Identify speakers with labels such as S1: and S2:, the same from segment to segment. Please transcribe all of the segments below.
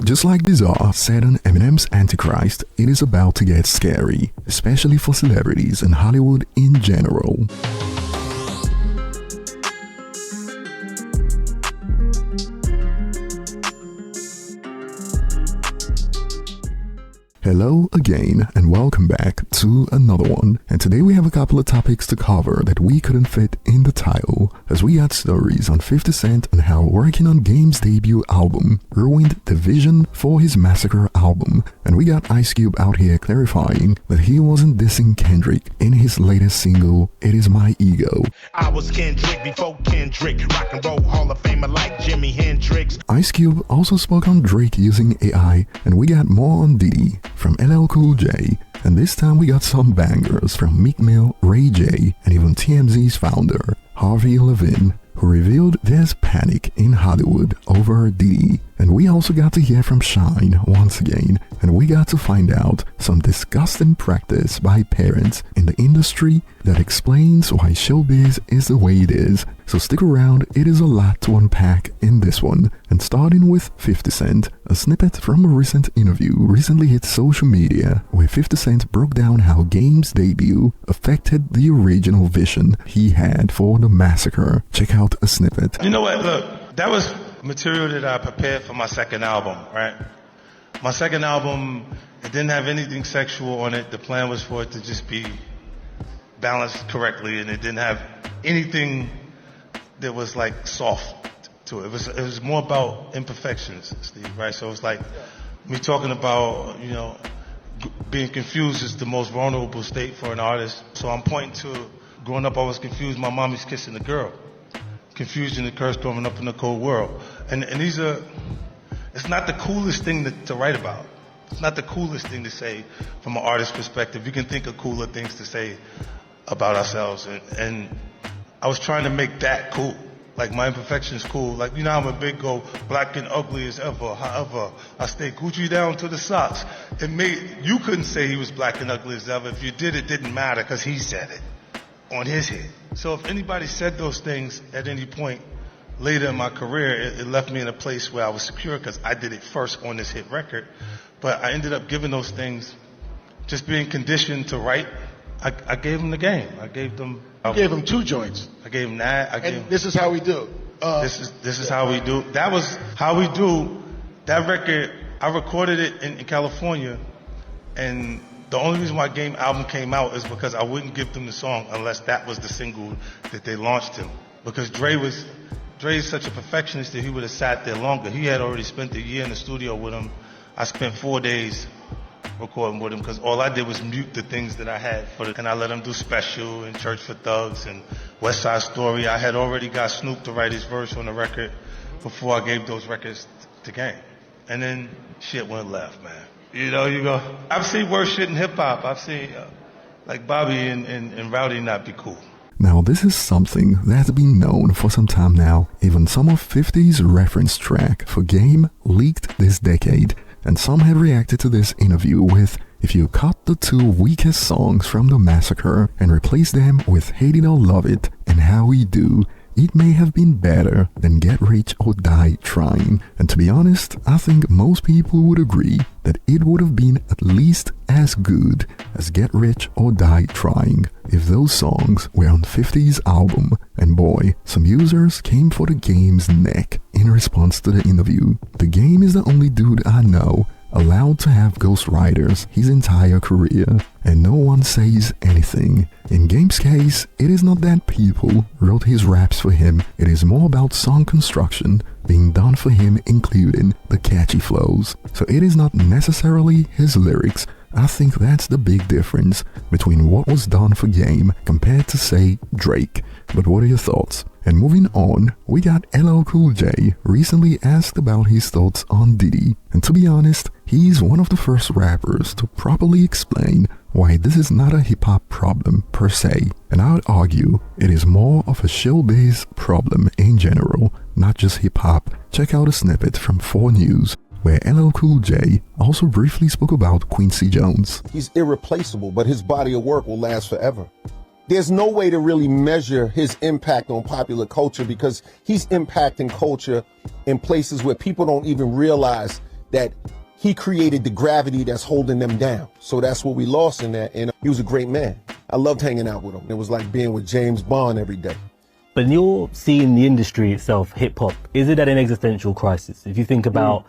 S1: Just like Bizarre said on Eminem's Antichrist, it is about to get scary, especially for celebrities and Hollywood in general. Hello again and welcome back to another one, and today we have a couple of topics to cover that we couldn't fit in the title, as we got stories on 50 Cent and how working on Game's debut album ruined the vision for his Massacre album, and we got Ice Cube out here clarifying that he wasn't dissing Kendrick in his latest single, It Is My Ego.
S2: I was Kendrick before Kendrick, rock and roll Hall of Famer like Jimi Hendrix.
S1: Ice Cube also spoke on Drake using AI, and we got more on Diddy from LL Cool J, and this time we got some bangers from Meek Mill, Ray J, and even TMZ's founder, Harvey Levin, who revealed there's panic in Hollywood over Diddy. And we also got to hear from Shyne once again, and we got to find out some disgusting practice by parents in the industry that explains why showbiz is the way it is. So stick around, it is a lot to unpack in this one. And starting with 50 Cent, a snippet from a recent interview recently hit social media where 50 Cent broke down how Game's debut affected the original vision he had for the Massacre. Check out a snippet.
S3: You know what, look, that was material that I prepared for my second album, right? My second album, it didn't have anything sexual on it. The plan was for it to just be balanced correctly, and it didn't have anything that was like soft to it. It was more about imperfections, Steve, right? So it's like me talking about, you know, being confused is the most vulnerable state for an artist. So I'm pointing to growing up, I was confused. My mommy's kissing a girl. Confusion occurs growing up in a cold world. And these are, it's not the coolest thing to write about. It's not the coolest thing to say from an artist's perspective. You can think of cooler things to say about ourselves. And I was trying to make that cool. Like my imperfection's cool. Like, you know, I'm a big go black and ugly as ever. However, I stay Gucci down to the socks. You couldn't say he was black and ugly as ever. If you did, it didn't matter because he said it on his hit. So if anybody said those things at any point later in my career, it left me in a place where I was secure because I did it first on this hit record. But I ended up giving those things, just being conditioned to write. I gave them the game. I gave them.
S4: You gave him 2 joints.
S3: I gave them that.
S4: This is how we do.
S3: This is how we do. That was how we do. That record, I recorded it in California, and the only reason why Game album came out is because I wouldn't give them the song unless that was the single that they launched him. Because Dre is such a perfectionist that he would have sat there longer. He had already spent a year in the studio with him. I spent 4 days recording with him because all I did was mute the things that I had and I let him do Special and Church for Thugs and West Side Story. I had already got Snoop to write his verse on the record before I gave those records to Game. And then shit went left, man. You know, you go, I've seen worse shit in hip-hop. I've seen, like, Bobby and Rowdy not be cool.
S1: Now this is something that's been known for some time now. Even some of 50's reference track for Game leaked this decade, and some have reacted to this interview with, if you cut the 2 weakest songs from the Massacre and replace them with Hate It or Love It and How We Do, it may have been better than Get Rich or Die Trying. And to be honest, I think most people would agree that it would have been at least as good as Get Rich or Die Trying if those songs were on 50's album. And boy, some users came for the Game's neck in response to the interview. The Game is the only dude I know allowed to have ghostwriters his entire career, and no one says anything. In Game's case, it is not that people wrote his raps for him, it is more about song construction being done for him, including the catchy flows. So it is not necessarily his lyrics. I think that's the big difference between what was done for Game compared to, say, Drake. But what are your thoughts? And moving on, we got LL Cool J recently asked about his thoughts on Diddy. And to be honest, he's one of the first rappers to properly explain why this is not a hip-hop problem per se. And I would argue it is more of a showbiz problem in general, not just hip-hop. Check out a snippet from 4 News, where LL Cool J also briefly spoke about Quincy Jones.
S5: He's irreplaceable, but his body of work will last forever. There's no way to really measure his impact on popular culture because he's impacting culture in places where people don't even realize that he created the gravity that's holding them down. So that's what we lost in that. And he was a great man. I loved hanging out with him. It was like being with James Bond every day.
S6: But you're seeing the industry itself, hip hop, is it at an existential crisis? If you think about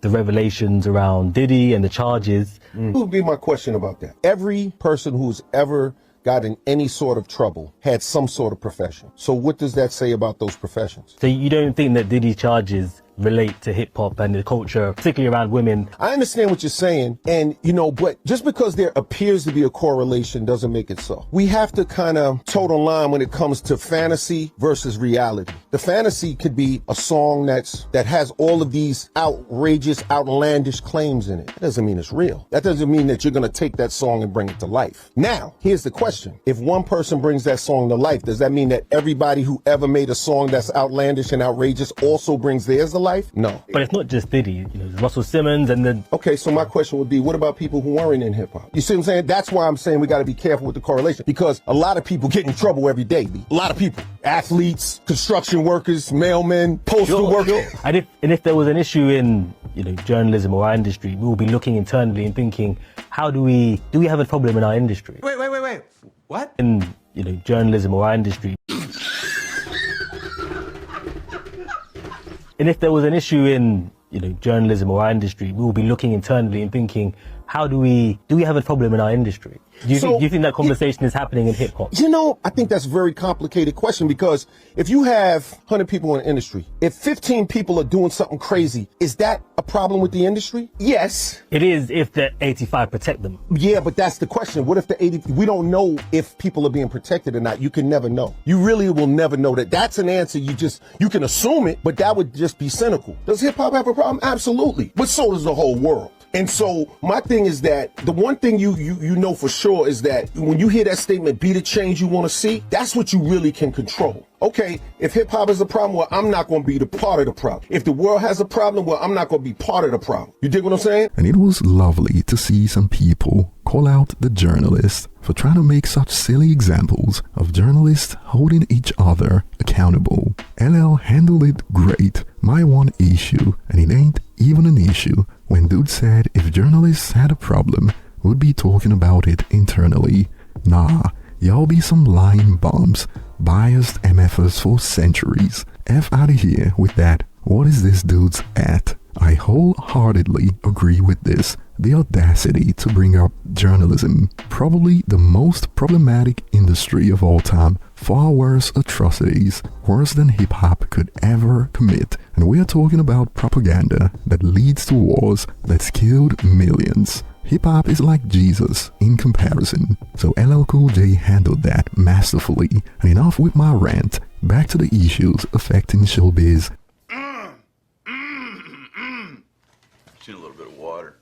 S6: the revelations around Diddy and the charges.
S5: What would be my question about that? Every person who's ever got in any sort of trouble had some sort of profession. So what does that say about those professions?
S6: So you don't think that Diddy charges relate to hip hop and the culture, particularly around women?
S5: I understand what you're saying, and but just because there appears to be a correlation doesn't make it so. We have to kind of toe the line when it comes to fantasy versus reality. The fantasy could be a song that has all of these outrageous, outlandish claims in it. That doesn't mean it's real. That doesn't mean that you're going to take that song and bring it to life. Now, here's the question. If one person brings that song to life, does that mean that everybody who ever made a song that's outlandish and outrageous also brings theirs to life? No.
S6: But it's not just Diddy, Russell Simmons and then...
S5: Okay, so my question would be, what about people who weren't in hip hop? You see what I'm saying? That's why I'm saying we got to be careful with the correlation, because a lot of people get in trouble every day. A lot of people, athletes, construction workers, mailmen, postal workers.
S6: And if there was an issue in, journalism or our industry, we will be looking internally and thinking, do we have a problem in our industry?
S7: Wait. What?
S6: In, journalism or our industry. And if there was an issue in, journalism or our industry, we will be looking internally and thinking, do we have a problem in our industry? Do you think that conversation is happening in hip hop?
S5: I think that's a very complicated question, because if you have 100 people in the industry, if 15 people are doing something crazy, is that a problem with the industry? Yes.
S6: It is if the 85 protect them.
S5: Yeah, but that's the question. What if the 80, we don't know if people are being protected or not. You can never know. You really will never know that. That's an answer. You can assume it, but that would just be cynical. Does hip hop have a problem? Absolutely. But so does the whole world. And so my thing is that the one thing you know for sure is that when you hear that statement, be the change you want to see, that's what you really can control. Okay, if hip hop is a problem, well, I'm not going to be the part of the problem. If the world has a problem, well, I'm not going to be part of the problem. You dig what I'm saying?
S1: And it was lovely to see some people call out the journalists for trying to make such silly examples of journalists holding each other accountable. LL handled it great. My one issue, and it ain't even an issue, when dude said if journalists had a problem, we'd be talking about it internally. Nah, y'all be some lying bums, biased MFers for centuries. F out of here with that. What is this dude's at? I wholeheartedly agree with this. The audacity to bring up journalism, probably the most problematic industry of all time, far worse atrocities, worse than hip-hop could ever commit. And we are talking about propaganda that leads to wars that's killed millions. Hip-hop is like Jesus in comparison. So LL Cool J handled that masterfully. And enough with my rant, back to the issues affecting showbiz.
S7: Just a little bit of water.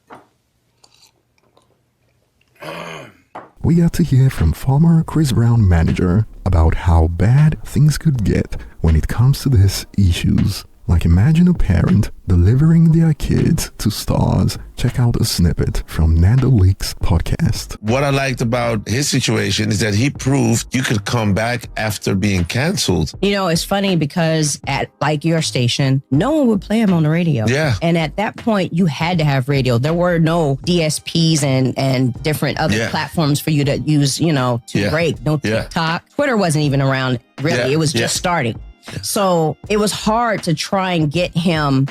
S1: We got to hear from former Chris Brown manager about how bad things could get when it comes to these issues. Like, imagine a parent delivering their kids to stars. Check out a snippet from Nando Leak's podcast.
S8: What I liked about his situation is that he proved you could come back after being canceled.
S9: It's funny because at like your station, no one would play him on the radio.
S8: Yeah.
S9: And at that point, you had to have radio. There were no DSPs and different other platforms for you to use, to break. No TikTok. Twitter wasn't even around, really. It was just starting. So it was hard to try and get him,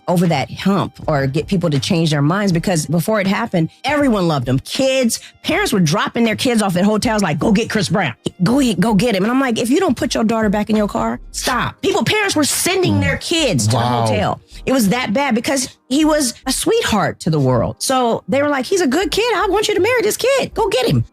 S9: over that hump or get people to change their minds, because before it happened, everyone loved him. Kids, parents were dropping their kids off at hotels like, go get Chris Brown. Go get him. And I'm like, if you don't put your daughter back in your car, stop. Parents were sending their kids to the hotel. It was that bad because he was a sweetheart to the world. So they were like, he's a good kid. I want you to marry this kid. Go get him,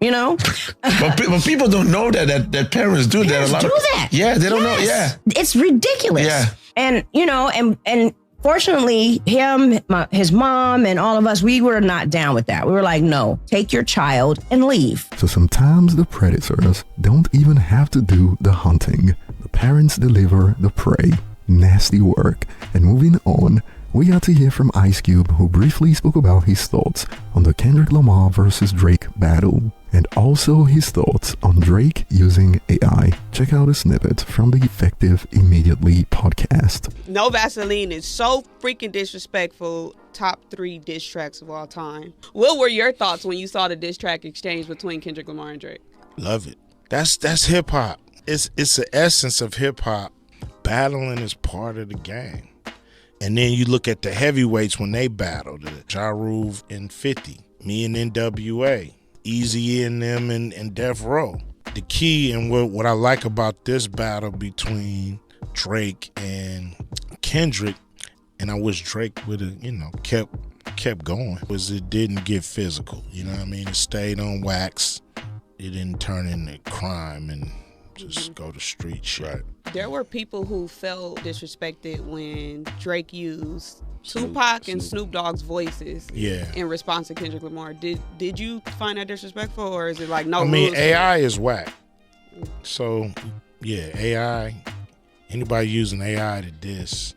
S8: But people don't know that parents do that. A lot
S9: that.
S8: Yeah, they don't know. Yeah.
S9: It's ridiculous.
S8: Yeah.
S9: And, and fortunately, him, his mom, and all of us, we were not down with that. We were like, no, take your child and leave.
S1: So sometimes the predators don't even have to do the hunting. The parents deliver the prey. Nasty work. And moving on, we got to hear from Ice Cube, who briefly spoke about his thoughts on the Kendrick Lamar versus Drake battle, and also his thoughts on Drake using AI. Check out a snippet from the Effective Immediately podcast.
S10: No Vaseline is so freaking disrespectful. Top 3 diss tracks of all time. What were your thoughts when you saw the diss track exchange between Kendrick Lamar and Drake?
S4: Love it. That's hip hop. It's the essence of hip hop. Battling is part of the game. And then you look at the heavyweights when they battled, Ja Rule and 50, me and NWA, Eazy and them and Death Row. The key and what I like about this battle between Drake and Kendrick, and I wish Drake would have, kept going, was it didn't get physical. You know what I mean? It stayed on wax. It didn't turn into crime and just go to street shit. Right.
S10: There were people who felt disrespected when Drake used Tupac and Snoop Dogg's voices in response to Kendrick Lamar. Did you find that disrespectful, or is it like no?
S4: I mean, AI is whack. So, yeah, AI, anybody using AI to diss,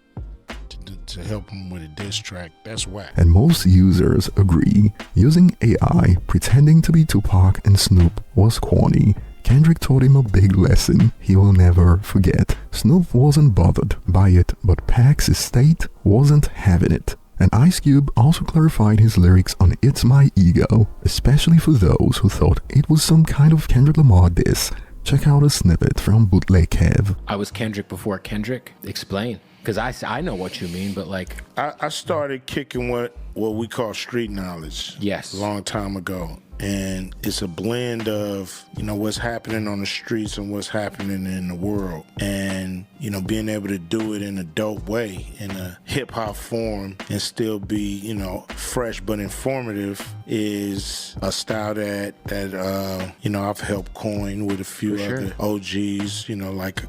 S4: to help them with a diss track, that's whack.
S1: And most users agree, using AI pretending to be Tupac and Snoop was corny. Kendrick taught him a big lesson he will never forget. Snoop wasn't bothered by it, but Pac's estate wasn't having it. And Ice Cube also clarified his lyrics on It's My Ego, especially for those who thought it was some kind of Kendrick Lamar diss. Check out a snippet from Bootleg Kev.
S11: I was Kendrick before Kendrick. Explain. Because I know what you mean, but like...
S4: I started kicking what we call street knowledge.
S11: Yes.
S4: A long time ago. And it's a blend of, what's happening on the streets and what's happening in the world. And, being able to do it in a dope way, in a hip-hop form, and still be, fresh but informative is a style that I've helped coin with a few other OGs, like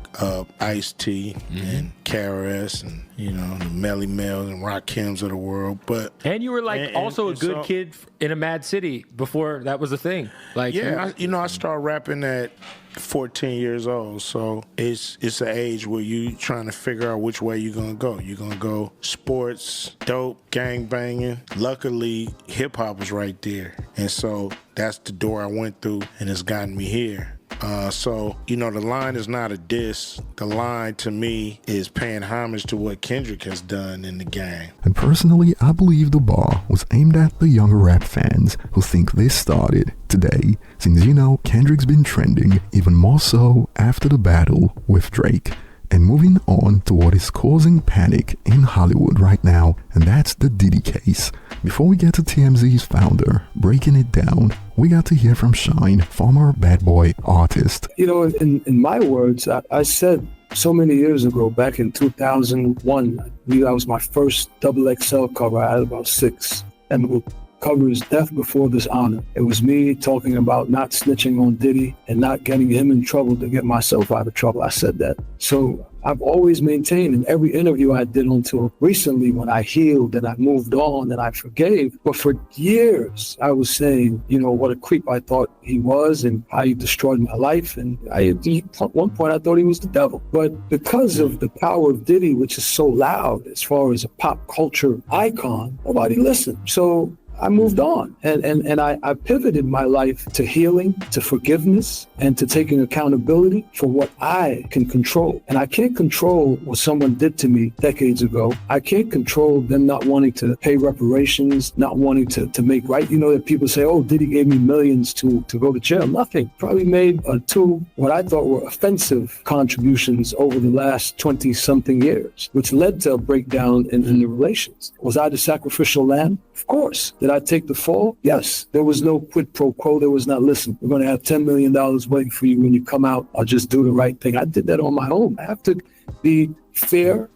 S4: Ice-T and KRS and, the Melly Mel and Rakims of the world.
S11: And you were also a good kid in a mad city before that was a thing. I
S4: started rapping at 14 years old, so it's an age where you trying to figure out which way you're gonna go. You're gonna go sports, dope, gang banging. Luckily, hip hop was right there, and so that's the door I went through, and it's gotten me here. The line is not a diss. The line to me is paying homage to what Kendrick has done in the game.
S1: And personally, I believe the bar was aimed at the younger rap fans who think this started today, since Kendrick's been trending even more so after the battle with Drake. And moving on to what is causing panic in Hollywood right now, and that's the Diddy case. Before we get to TMZ's founder breaking it down, we got to hear from Shyne, former bad boy artist.
S12: In my words, I said so many years ago, back in 2001, I believe that was my first XXL cover. I had about 6. And the cover is Death Before Dishonor. It was me talking about not snitching on Diddy and not getting him in trouble to get myself out of trouble. I said that. So I've always maintained in every interview I did until recently when I healed and I moved on and I forgave. But for years, I was saying, what a creep I thought he was and how he destroyed my life. And at one point, I thought he was the devil. But because of the power of Diddy, which is so loud as far as a pop culture icon, nobody listened. So I moved on and I pivoted my life to healing, to forgiveness, and to taking accountability for what I can control. And I can't control what someone did to me decades ago. I can't control them not wanting to pay reparations, not wanting to make right. That people say, oh, Diddy gave me millions to go to jail. Nothing. Probably made 2 what I thought were offensive contributions over the last 20-something years, which led to a breakdown in the relations. Was I the sacrificial lamb? Of course. Did I take the fall? Yes. There was no quid pro quo. There was not, listen, we're going to have $10 million waiting for you when you come out. I'll just do the right thing. I did that on my own. I have to be fair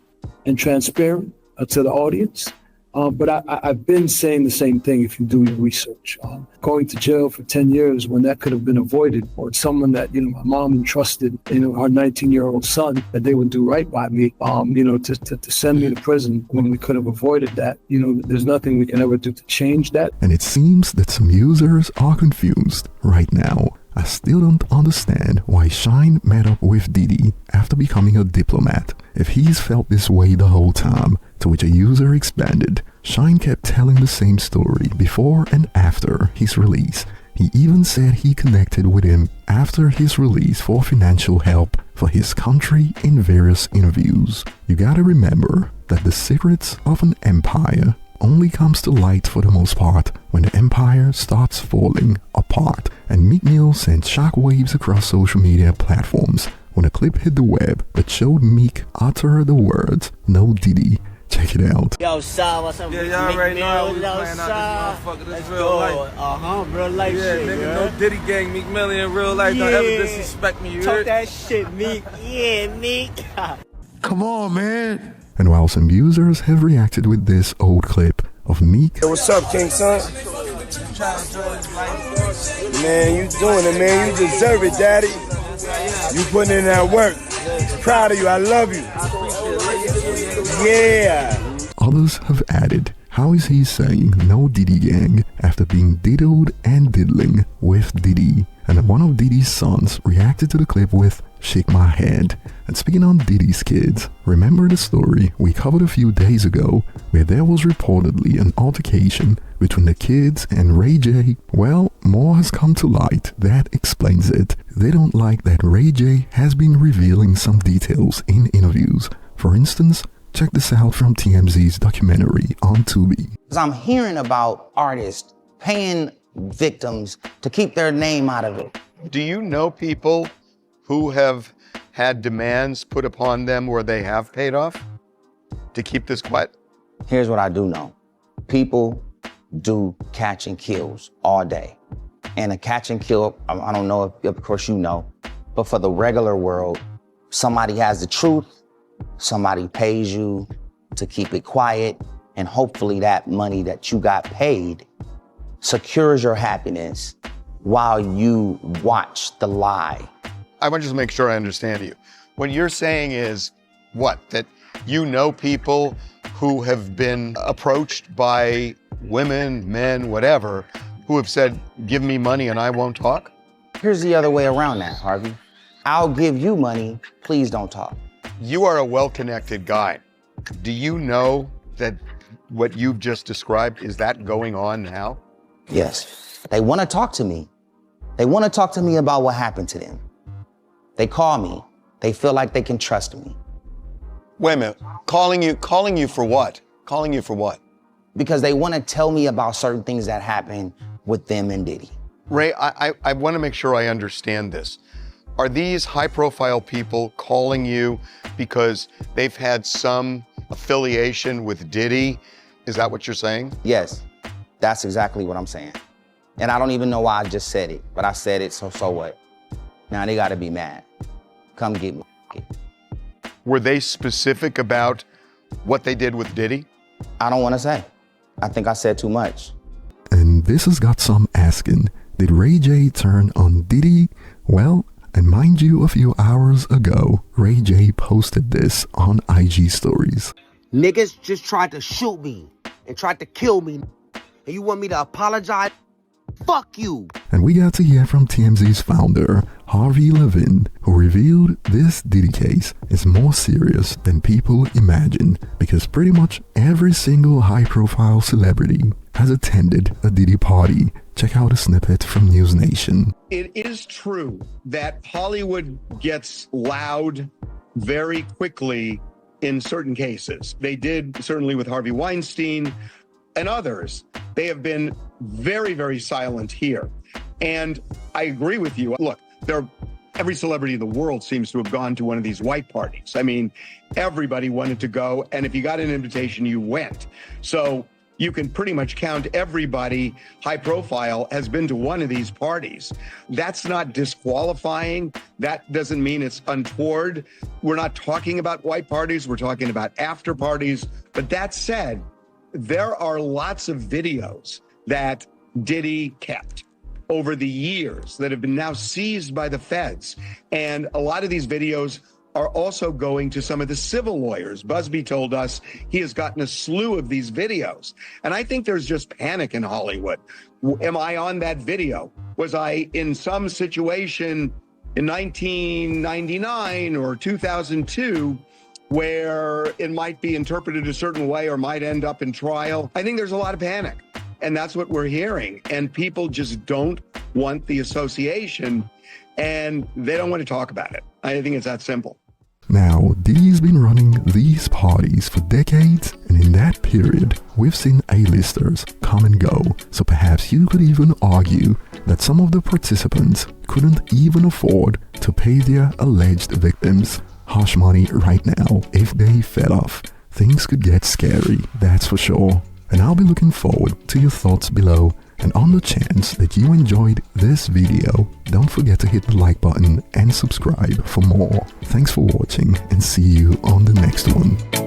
S12: and transparent to the audience. But I've been saying the same thing if you do your research. Going to jail for 10 years when that could have been avoided, or someone that, my mom entrusted, her 19-year-old son, that they would do right by me, to send me to prison when we could have avoided that. There's nothing we can ever do to change that.
S1: And it seems that some users are confused right now. I still don't understand why Shyne met up with Diddy after becoming a diplomat. If he's felt this way the whole time, to which a user expanded. Shyne kept telling the same story before and after his release. He even said he connected with him after his release for financial help for his country in various interviews. You gotta remember that the secrets of an empire only comes to light for the most part when the empire starts falling apart. And Meek Mill sent shockwaves across social media platforms when a clip hit the web that showed Meek utter the words, "No Diddy." Check it out.
S13: Yo, Shyne, what's up?
S14: Yeah, y'all already know we playing out this motherfucker. This real life.
S13: Real life shit,
S14: nigga, no Diddy gang, Meek Mill in real life. Don't ever disrespect me, you
S13: talk
S14: heard?
S13: that shit, Meek. Yeah, Meek.
S8: Come on, man.
S1: And while some users have reacted with this old clip of Meek,
S15: hey, what's up, King Son? Man, you doing it, man. You deserve it, Daddy. You putting in that work. Proud of you. I love you. Yeah.
S1: Others have added, how is he saying no Diddy gang after being diddled and diddling with Diddy? And one of Diddy's sons reacted to the clip with "Shake my head." And speaking on Diddy's kids, remember the story we covered a few days ago where there was reportedly an altercation between the kids and Ray J? Well, more has come to light that explains it. They don't like that Ray J has been revealing some details in interviews. For instance, check this out from TMZ's documentary on Tubi.
S16: I'm hearing about artists paying victims to keep their name out of it.
S17: Do you know people who have had demands put upon them where they have paid off to keep this quiet?
S16: Here's what I do know. People do catch and kills all day. And a catch and kill, I don't know if, of course you know, but for the regular world, somebody has the truth, somebody pays you to keep it quiet, and hopefully that money that you got paid secures your happiness while you watch the lie.
S17: I want to just make sure I understand you. What you're saying is what? That you know people who have been approached by women, men, whatever, who have said, give me money and I won't talk?
S16: Here's the other way around that, Harvey. I'll give you money, please don't talk.
S17: You are a well-connected guy. Do you know that what you've just described, is that going on now?
S16: Yes. They want to talk to me. They want to talk to me about what happened to them. They call me. They feel like they can trust me.
S17: Wait a minute. Calling you for what? Calling you for what?
S16: Because they want to tell me about certain things that happened with them and Diddy.
S17: Ray, I want to make sure I understand this. Are these high-profile people calling you because they've had some affiliation with Diddy? Is that what you're saying?
S16: Yes, that's exactly what I'm saying. And I don't even know why I just said it, but I said it, so what? Now they gotta be mad. Come get me.
S17: Were they specific about what they did with Diddy?
S16: I don't wanna say. I think I said too much.
S1: And this has got some asking, did Ray J turn on Diddy? Well, and mind you, a few hours ago, Ray J posted this on IG stories.
S13: Niggas just tried to shoot me and tried to kill me. And you want me to apologize? Fuck you.
S1: And we got to hear from TMZ's founder, Harvey Levin, who revealed this Diddy case is more serious than people imagine because pretty much every single high-profile celebrity has attended a Diddy party. Check out a snippet from News Nation.
S18: It is true that Hollywood gets loud very quickly in certain cases. They did certainly with Harvey Weinstein and others. They have been very, very silent here. And I agree with you. Look, every celebrity in the world seems to have gone to one of these white parties. I mean, everybody wanted to go, and if you got an invitation, you went. So you can pretty much count everybody high profile has been to one of these parties. That's not disqualifying. That doesn't mean it's untoward. We're not talking about white parties. We're talking about after parties. But that said, there are lots of videos that Diddy kept over the years that have been now seized by the feds. And a lot of these videos are also going to some of the civil lawyers. Busby told us he has gotten a slew of these videos. And I think there's just panic in Hollywood. Am I on that video? Was I in some situation in 1999 or 2002 where it might be interpreted a certain way or might end up in trial. I think there's a lot of panic, and that's what we're hearing. And people just don't want the association, and they don't want to talk about it. I think it's that simple.
S1: Now, Diddy's been running these parties for decades, and in that period, we've seen A-listers come and go. So perhaps you could even argue that some of the participants couldn't even afford to pay their alleged victims hush money right now. If they fell off, things could get scary, that's for sure. And I'll be looking forward to your thoughts below. And on the chance that you enjoyed this video, don't forget to hit the like button and subscribe for more. Thanks for watching, and see you on the next one.